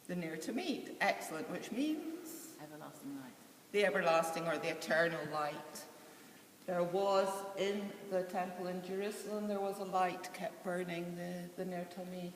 The near to meet. Excellent, which means? Everlasting light. The everlasting or the eternal light. There was in the temple in Jerusalem, there was a light kept burning, the Ner Tamid,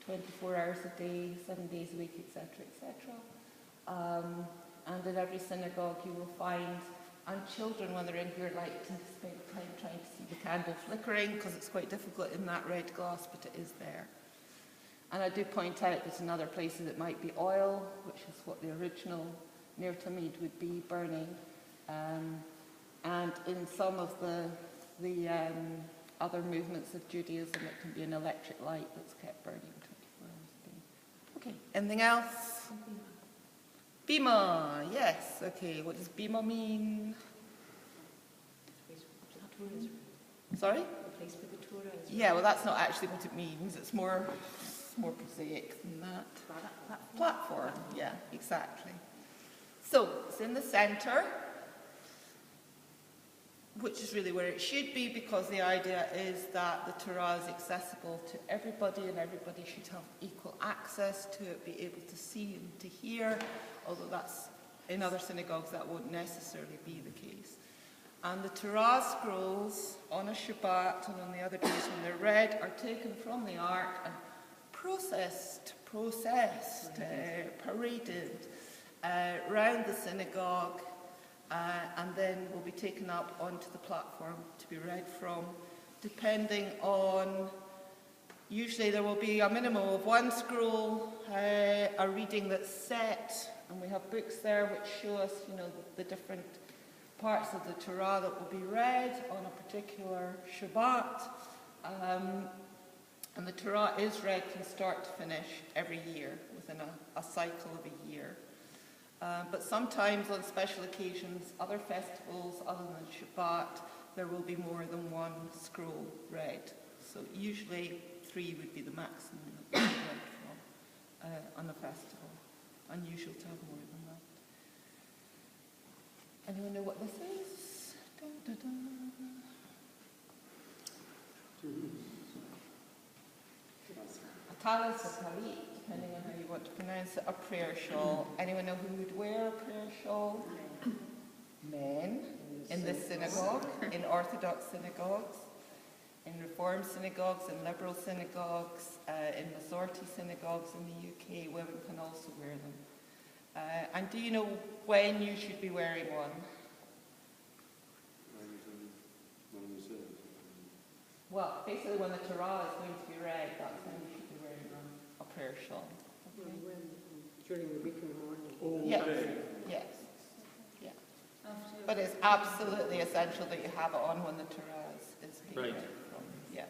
24 hours a day, 7 days a week, etc., etc. And in every synagogue you will find, and children when they're in here like to spend time trying to see the candle flickering because it's quite difficult in that red glass, but it is there. And I do point out that in other places it might be oil, which is what the original Ner Tamid would be burning. And in some of the other movements of Judaism, it can be an electric light that's kept burning 24 hours a day. Okay, anything else? Bima, yes. Okay, what does Bima mean? Sorry? The place where the Torah is. Yeah, well, that's not actually what it means. It's more prosaic than that. Platform, yeah, exactly. So, it's in the center, which is really where it should be, because the idea is that the Torah is accessible to everybody and everybody should have equal access to it, be able to see and to hear, although that's, in other synagogues that won't necessarily be the case. And the Torah scrolls on a Shabbat and on the other days when they're read are taken from the Ark and processed, paraded round the synagogue, and then will be taken up onto the platform to be read from, depending on, usually there will be a minimum of one scroll, a reading that's set, and we have books there which show us, the different parts of the Torah that will be read on a particular Shabbat. And the Torah is read from start to finish every year, within a cycle of a year. But sometimes on special occasions, other festivals other than Shabbat, there will be more than one scroll read. So usually 3 would be the maximum that we read from on a festival. Unusual to have more than that. Anyone know what this is? Dun, dun, dun. A talis, a talit, depending on how you want to pronounce it, a prayer shawl. Anyone know who would wear a prayer shawl? Men. In this synagogue, in Orthodox synagogues, in Reform synagogues, in Liberal synagogues, in Masorti synagogues in the UK, women can also wear them. And do you know when you should be wearing one? Well, basically when the Torah is going to be read, that's when you should be wearing a prayer shawl. Okay. During the week in the morning. Yes. Yes. Yeah. But it's absolutely essential that you have it on when the Torah is being read from. Yeah.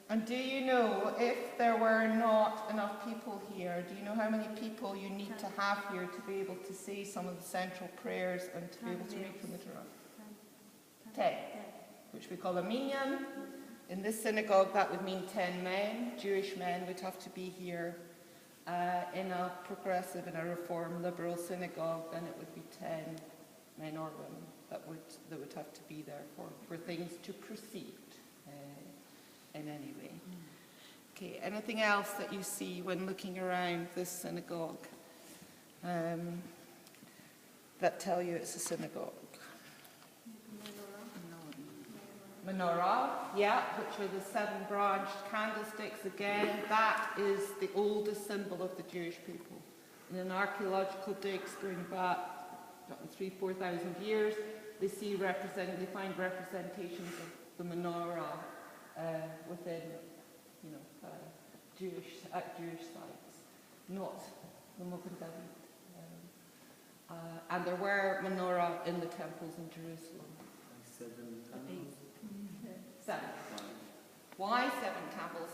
And do you know, if there were not enough people here, do you know how many people you need to have here to be able to say some of the central prayers and to be able to read from the Torah? 10. Which we call a minyan. In this synagogue, that would mean 10 men. Jewish men would have to be here. In a progressive, in a Reform Liberal synagogue, then it would be 10 men or women that would have to be there for things to proceed in any way. Okay, anything else that you see when looking around this synagogue that tell you it's a synagogue? Menorah, yeah, which are the 7-branched candlesticks. Again, that is the oldest symbol of the Jewish people. In an archaeological digs going back 3,000-4,000 years, they find representations of the menorah within, Jewish sites, not the Magen David. And there were menorah in the temples in Jerusalem. 7. Why 7 candles?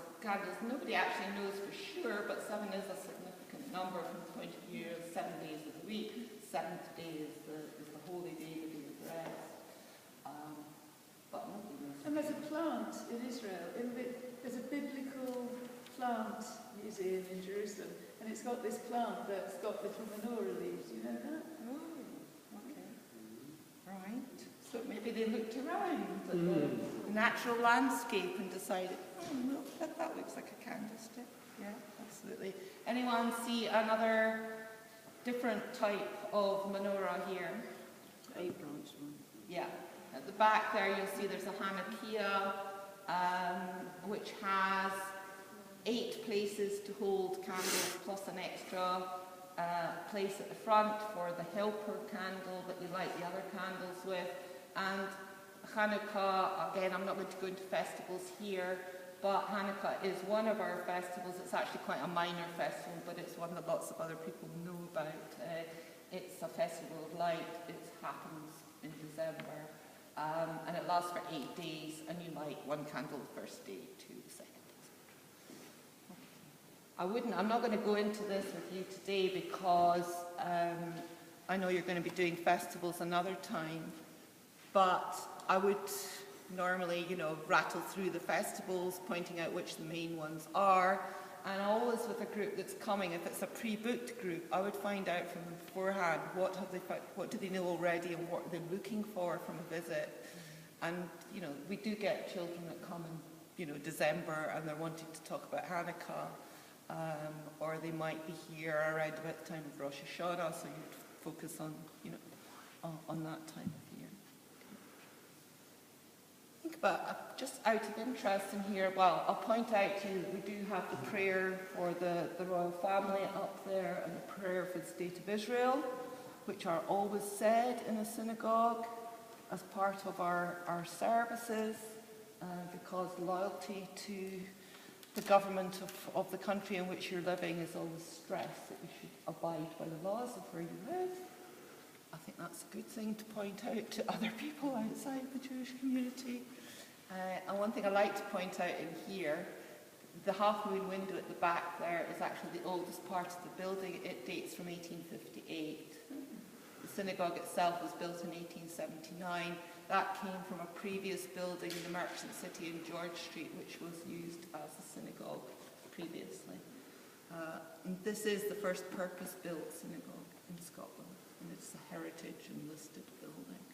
Nobody actually knows for sure, but 7 is a significant number from the point of view of 7 days of the week. 7th day is the holy day, the day of rest. But nobody knows. And there's a plant in Israel. There's a biblical plant museum in Jerusalem, and it's got this plant that's got little menorah leaves. You know that? Oh, okay. Right. So maybe they looked around at the natural landscape and decided, look, that looks like a candlestick. Yeah. absolutely. Anyone see another different type of menorah here? 8-branch one. Yeah. At the back there, you'll see there's a Hanukkah, which has 8 places to hold candles, plus an extra place at the front for the helper candle that you light the other candles with. And Hanukkah, again, I'm not going to go into festivals here, but Hanukkah is one of our festivals. It's actually quite a minor festival, but it's one that lots of other people know about. It's a festival of light. It happens in December, and it lasts for 8 days, and you light one candle the first day, 2 the second. I'm not going to go into this with you today because I know you're going to be doing festivals another time, but I would normally, rattle through the festivals, pointing out which the main ones are, and always with a group that's coming, if it's a pre-booked group, I would find out from them beforehand what do they know already and what they're looking for from a visit. And, we do get children that come in, December and they're wanting to talk about Hanukkah, or they might be here around about the time of Rosh Hashanah, so you'd focus on, on that time of year. Think about, just out of interest in here, well, I'll point out to you that we do have the prayer for the royal family up there and the prayer for the state of Israel, which are always said in a synagogue as part of our services, because loyalty to the government of the country in which you're living is always stressed, that you should abide by the laws of where you live. I think that's a good thing to point out to other people outside the Jewish community. And one thing I like to point out in here, the half-moon window at the back there is actually the oldest part of the building. It dates from 1858. The synagogue itself was built in 1879. That came from a previous building in the Merchant City in George Street, which was used as a synagogue previously. And this is the first purpose-built synagogue in Scotland, and it's a heritage and listed building.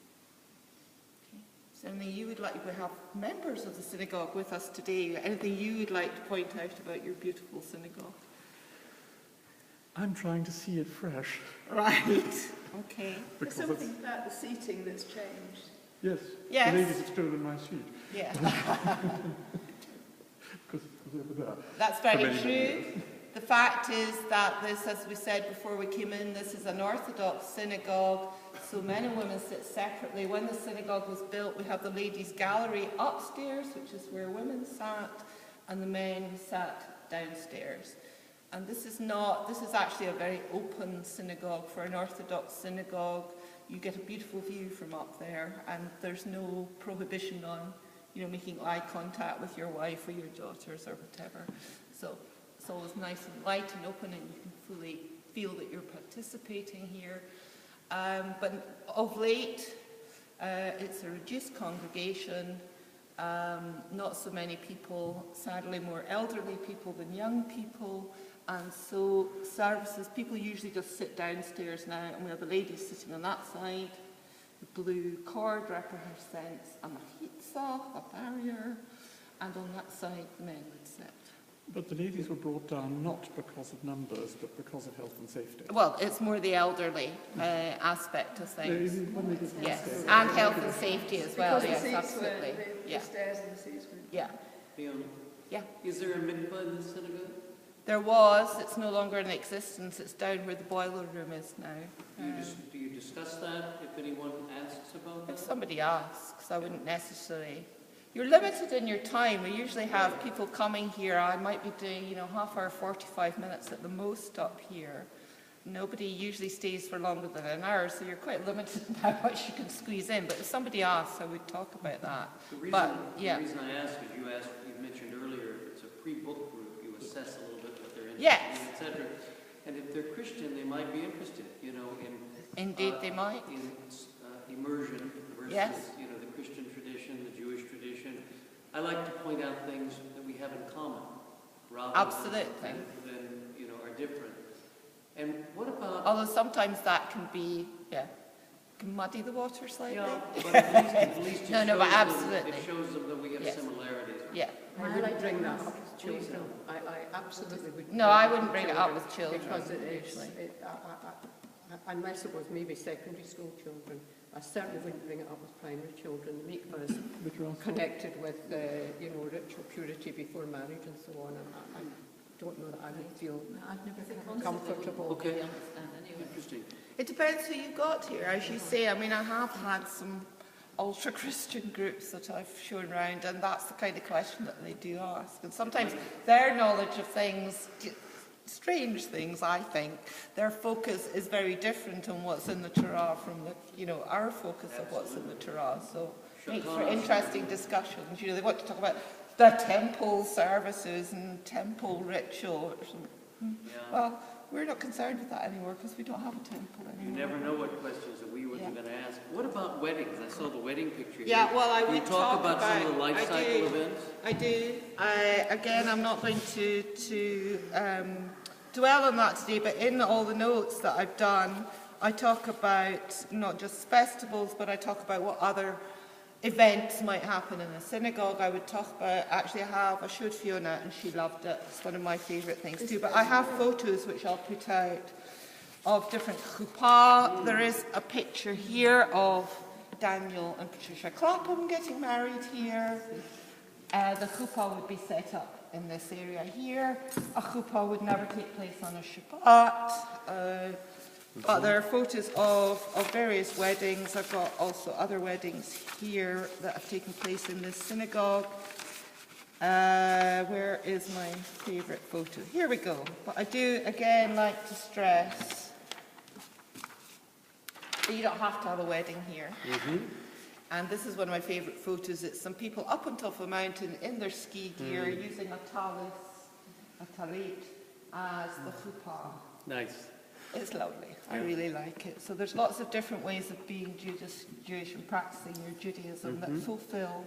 Okay. So anything you would like, we have members of the synagogue with us today. Anything you would like to point out about your beautiful synagogue? I'm trying to see it fresh. Right. Okay. There's something about the seating that's changed. Yes. Yes. The ladies have stolen my seat. Yeah. Because it was over there. That's very true. The fact is that this, as we said before we came in, this is an Orthodox synagogue, so men and women sit separately. When the synagogue was built, we have the ladies' gallery upstairs, which is where women sat, and the men sat downstairs. And this is actually a very open synagogue for an Orthodox synagogue. You get a beautiful view from up there, and there's no prohibition on, making eye contact with your wife or your daughters or whatever. So it's always nice and light and open, and you can fully feel that you're participating here. But of late, it's a reduced congregation. Not so many people, sadly more elderly people than young people. And so services, people usually just sit downstairs now, and we have the ladies sitting on that side. The blue cord represents a mahitza, a barrier, and on that side the men would sit. But the ladies were brought down not because of numbers, but because of health and safety. Well, it's more the elderly aspect of things. When they did Yes, downstairs. and health and safety as well, Because yes, the seats absolutely. the stairs and the seats were. Yeah, Fiona, yeah. is there a mikvah in the synagogue? There was, it's no longer in existence, it's down where the boiler room is now. Do you discuss that if anyone asks about If that? somebody asks, I wouldn't necessarily. You're limited in your time. We usually have people coming here. I might be doing, half hour, 45 minutes at the most up here. Nobody usually stays for longer than an hour, so you're quite limited in how much you can squeeze in. But if somebody asks, I would talk about that. The reason I ask is you mentioned earlier, if it's a pre-booked group, you assess a little bit what they're interested in, et cetera. And if they're Christian, they might be interested, in Indeed, they might. In immersion versus, Yes. the Christian tradition, the Jewish tradition. I like to point out things that we have in common, rather Absolutely. than are different. And what about? Although sometimes that can be, can muddy the water slightly. Yeah, but at least No, it but shows absolutely. It shows them that we have Yes. similarities. Yeah. I wouldn't bring that up with children. I absolutely wouldn't. No, I wouldn't bring it up with children. Because usually. unless it was maybe secondary school children, I certainly wouldn't bring it up with primary children. Make us connected with, ritual purity before marriage and so on. And I don't know that I would feel comfortable. Okay. Interesting. It depends who you've got here, as you say. I mean, I have had some ultra-Christian groups that I've shown around, and that's the kind of question that they do ask. And sometimes their knowledge of things, strange things, I think, their focus is very different on what's in the Torah from our focus of what's in the Torah. So makes for interesting discussions. They want to talk about the temple services and temple ritual. Well, we're not concerned with that anymore because we don't have a temple anymore. You never know what questions that we were going to ask. What about weddings? I saw the wedding picture. Yeah, here. well, I Can would you talk about some of the life I cycle do. events? I do. Again, I'm not going to dwell on that today, but in all the notes that I've done, I talk about not just festivals, but I talk about what other events might happen in a synagogue. I would talk about, actually I showed Fiona and she loved it. It's one of my favourite things too. But I have photos which I'll put out of different chuppah. There is a picture here of Daniel and Patricia Clapham getting married here. The chuppah would be set up in this area here. A chuppah would never take place on a Shabbat. But there are photos of various weddings. I've got also other weddings here that have taken place in this synagogue. Where is my favourite photo? Here we go. But I do, again, like to stress that you don't have to have a wedding here. And this is one of my favourite photos. It's some people up on top of a mountain in their ski gear using a talit, as the chuppah. Nice. It's lovely. I really like it. So there's lots of different ways of being Jewish and practicing your Judaism that fulfill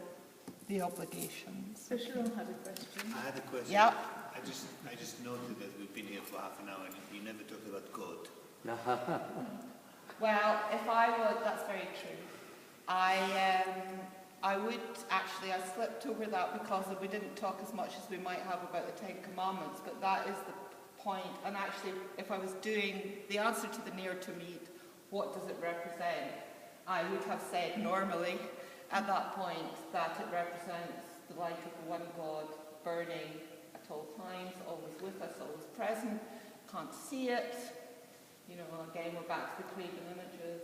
the obligations. So Sharon had a question. I had a question. Yeah. I just noted that we've been here for half an hour and you never talked about God. Well, if I would, that's very true. I would actually, I slipped over that because we didn't talk as much as we might have about the Ten Commandments, but that is the point. And actually, if I was doing the answer to the near to meet, what does it represent? I would have said normally at that point that it represents the light of the one God burning at all times, always with us, always present, can't see it. Again, we're back to the graven images.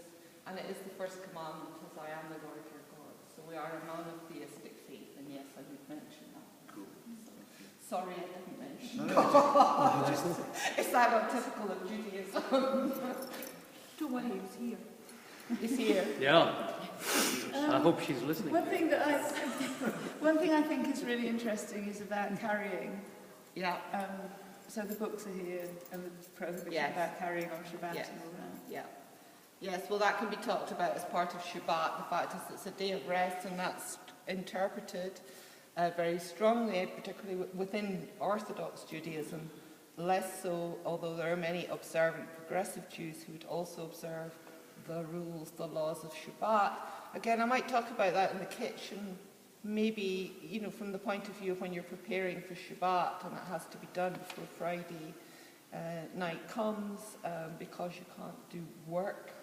And it is the first commandment, as I am the Lord your God. So we are a monotheistic faith, and yes, I would mention that. Cool. Sorry, I didn't mention No, that. Is that not typical of Judaism? Don't worry, he's here. He's here. Yeah. I hope she's listening. One thing I think is really interesting is about carrying. Yeah. So the books are here, and the prohibition about carrying on Shabbat and all that. Yeah. Yes, well, that can be talked about as part of Shabbat. The fact is it's a day of rest, and that's interpreted very strongly, particularly within Orthodox Judaism. Less so, although there are many observant progressive Jews who would also observe the rules, the laws of Shabbat. Again, I might talk about that in the kitchen, maybe, from the point of view of when you're preparing for Shabbat, and it has to be done before Friday night comes, because you can't do work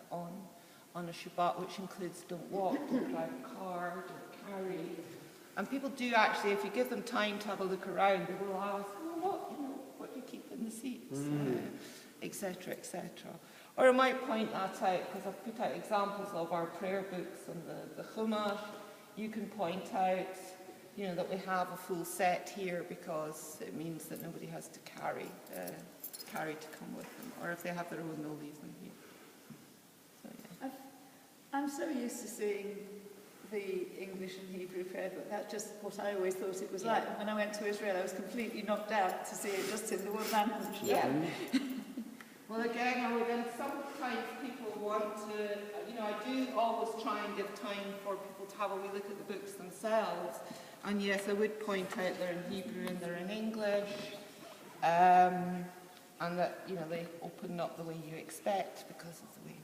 on a Shabbat, which includes don't walk, don't drive a car, don't carry. And people do actually, if you give them time to have a look around, they will ask, what do you keep in the seats, etc., etc. Or I might point that out, because I've put out examples of our prayer books and the Chumash. You can point out, that we have a full set here because it means that nobody has to carry to come with them. Or if they have their own, they'll leave them here. So, yeah. I'm so used to seeing the English and Hebrew prayer book. That's just what I always thought it was like. And when I went to Israel, I was completely knocked out to see it just in the one language. Yeah. Well, again, and sometimes people want to, I do always try and give time for people to have a wee look at the books themselves. And yes, I would point out they're in Hebrew and they're in English. And that, they open up the way you expect because of the way